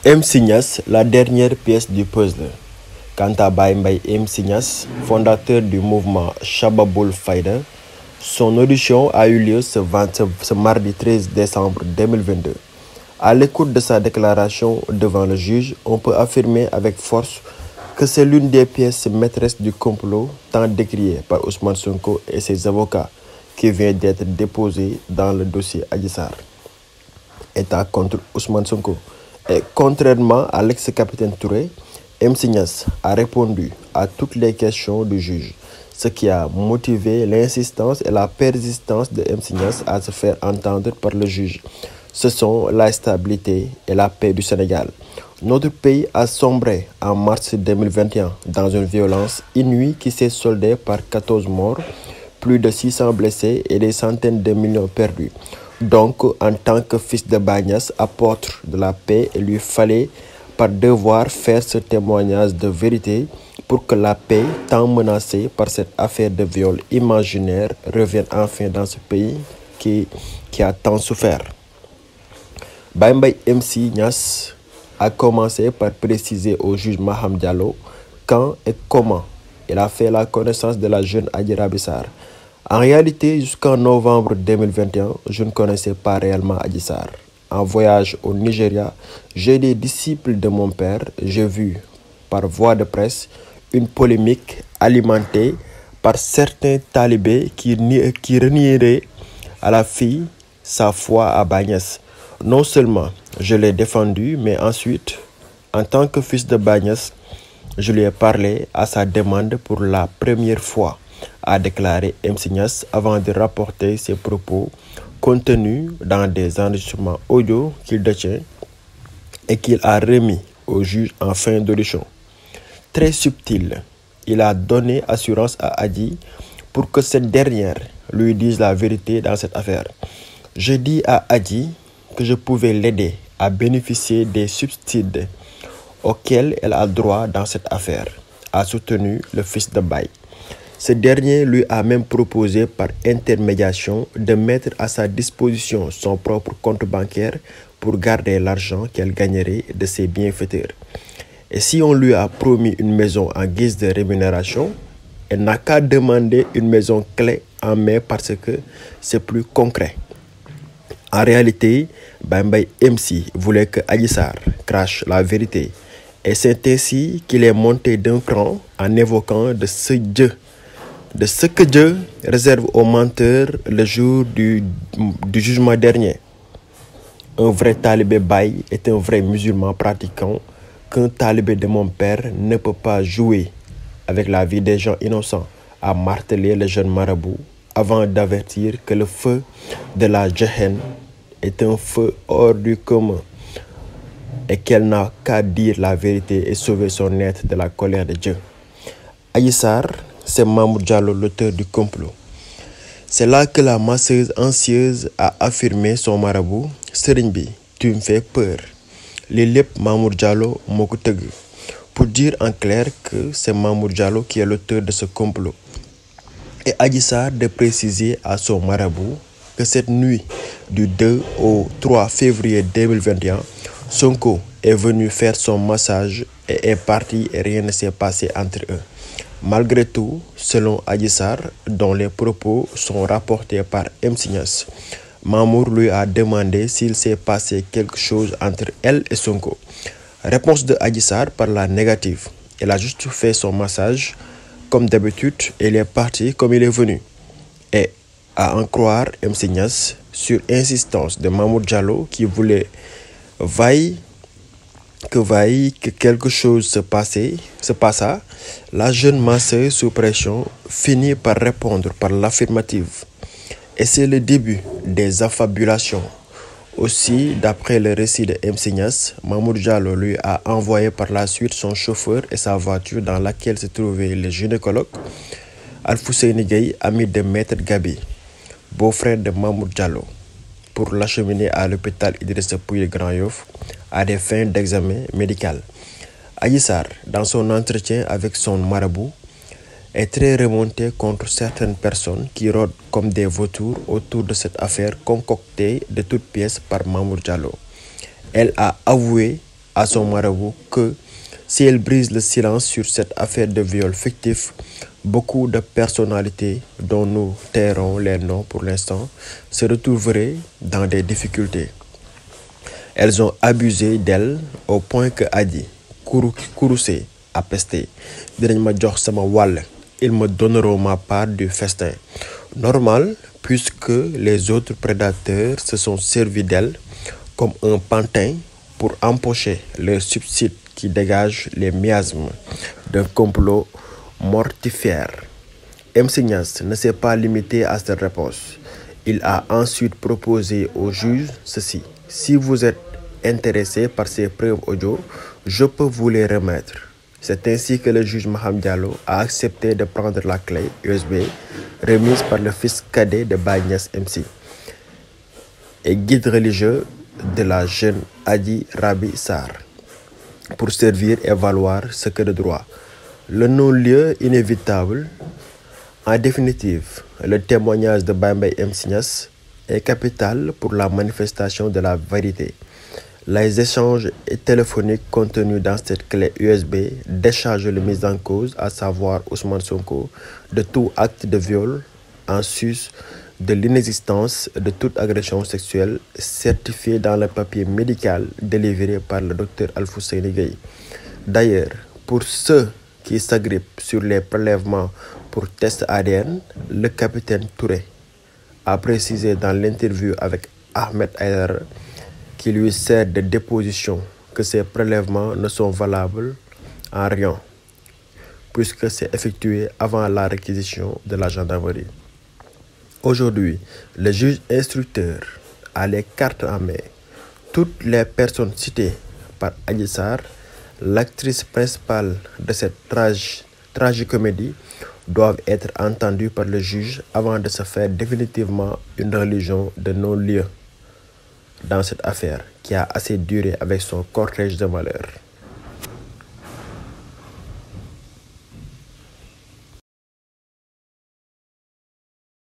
MC Niass, la dernière pièce du puzzle. Quant à Baye Mbaye MC Niass, fondateur du mouvement Sababoul Fayda, son audition a eu lieu ce mardi 13 décembre 2022. À l'écoute de sa déclaration devant le juge, on peut affirmer avec force que c'est l'une des pièces maîtresses du complot tant décrié par Ousmane Sonko et ses avocats qui vient d'être déposé dans le dossier Adji Sarr. État contre Ousmane Sonko. Et contrairement à l'ex-capitaine Touré, MC Niass a répondu à toutes les questions du juge, ce qui a motivé l'insistance et la persistance de MC Niass à se faire entendre par le juge. Ce sont la stabilité et la paix du Sénégal. Notre pays a sombré en mars 2021 dans une violence inouïe qui s'est soldée par 14 morts, plus de 600 blessés et des centaines de millions perdus. Donc, en tant que fils de Baye Niass, apôtre de la paix, il lui fallait par devoir faire ce témoignage de vérité pour que la paix, tant menacée par cette affaire de viol imaginaire, revienne enfin dans ce pays qui a tant souffert. Baye Mbaye MC Niass a commencé par préciser au juge Maham Diallo quand et comment il a fait la connaissance de la jeune Adji Raby Sarr. En réalité, jusqu'en novembre 2021, je ne connaissais pas réellement Adji Sarr. En voyage au Nigeria, j'ai des disciples de mon père. J'ai vu, par voie de presse, une polémique alimentée par certains talibés qui renieraient à la fille sa foi à Baye Niass. Non seulement je l'ai défendu, mais ensuite, en tant que fils de Baye Niass, je lui ai parlé à sa demande pour la première fois, a déclaré MC Niass avant de rapporter ses propos contenus dans des enregistrements audio qu'il détient et qu'il a remis au juge en fin d'audition. Très subtil, il a donné assurance à Adji pour que cette dernière lui dise la vérité dans cette affaire. Je dis à Adji que je pouvais l'aider à bénéficier des subsides auxquels elle a droit dans cette affaire, a soutenu le fils de Baye. Ce dernier lui a même proposé par intermédiation de mettre à sa disposition son propre compte bancaire pour garder l'argent qu'elle gagnerait de ses bienfaiteurs. Et si on lui a promis une maison en guise de rémunération, elle n'a qu'à demander une maison clé en main parce que c'est plus concret. En réalité, Baye Mbaye MC voulait que Adji Sarr crache la vérité. Et c'est ainsi qu'il est monté d'un cran en évoquant de ce que Dieu réserve aux menteurs le jour du jugement dernier. Un vrai talibé Baye est un vrai musulman pratiquant qu'un talibé de mon père ne peut pas jouer avec la vie des gens innocents, a martelé le jeune marabout avant d'avertir que le feu de la Jahannam est un feu hors du commun et qu'elle n'a qu'à dire la vérité et sauver son être de la colère de Dieu. Adji Sarr, c'est Mamour Diallo, l'auteur du complot. C'est là que la masseuse anxieuse a affirmé son marabout. Serigne bi, tu me fais peur. Les lépp Mamour Diallo moko teug. Pour dire en clair que c'est Mamour Diallo qui est l'auteur de ce complot. Et Adji Sarr de préciser à son marabout que cette nuit du 2 au 3 février 2021, Sonko est venu faire son massage et est parti et rien ne s'est passé entre eux. Malgré tout, selon Adji Sarr, dont les propos sont rapportés par MC Niass, Mamour lui a demandé s'il s'est passé quelque chose entre elle et Sonko. Réponse de Adji Sarr par la négative. Elle a juste fait son massage comme d'habitude et il est parti comme il est venu. Et à en croire MC Niass, sur insistance de Mamour Diallo qui voulait que quelque chose se passa, la jeune masseuse sous pression finit par répondre par l'affirmative. Et c'est le début des affabulations. Aussi, d'après le récit de MC Niass, Mamour Diallo lui a envoyé par la suite son chauffeur et sa voiture dans laquelle se trouvait le gynécologue Alfousseyni Gaye, ami de Maître Gabi, beau-frère de Mamour Diallo, pour l'acheminer à l'hôpital Idrissa Pouye Grand Yoff à des fins d'examen médical. Adji Sarr, dans son entretien avec son marabout, est très remonté contre certaines personnes qui rôdent comme des vautours autour de cette affaire concoctée de toutes pièces par Mamour Diallo. Elle a avoué à son marabout que si elle brise le silence sur cette affaire de viol fictif, beaucoup de personnalités dont nous tairons les noms pour l'instant se retrouveraient dans des difficultés. Elles ont abusé d'elle au point que Adji courroucée a pesté. Dinañ ma jox sama wàll. Ils me donneront ma part du festin. Normal, puisque les autres prédateurs se sont servis d'elle comme un pantin pour empocher leur subside qui dégage les miasmes d'un complot mortifère. MC Niasse ne s'est pas limité à cette réponse. Il a ensuite proposé au juge ceci. Si vous êtes intéressé par ces preuves audio, je peux vous les remettre. C'est ainsi que le juge Maham Diallo a accepté de prendre la clé USB remise par le fils cadet de Baye Niasse MC et guide religieux de la jeune Adji Raby Sarr pour servir et valoir ce que de droit. Le non-lieu inévitable. En définitive, le témoignage de Baye Mbaye MC Niasse est capital pour la manifestation de la vérité. Les échanges téléphoniques contenus dans cette clé USB déchargent le mis en cause, à savoir Ousmane Sonko, de tout acte de viol en sus de l'inexistence de toute agression sexuelle certifiée dans le papier médical délivré par le docteur Alfousseyni Gaye. D'ailleurs, pour ceux qui s'agrippent sur les prélèvements pour test ADN, le capitaine Touré a précisé dans l'interview avec Ahmed Aïdara qui lui sert de déposition que ces prélèvements ne sont valables en rien, puisque c'est effectué avant la réquisition de la gendarmerie. Aujourd'hui, le juge instructeur a les cartes en main. Toutes les personnes citées par Adji Sarr, l'actrice principale de cette tragicomédie, doivent être entendues par le juge avant de se faire définitivement une religion de non-lieu dans cette affaire qui a assez duré avec son cortège de malheur.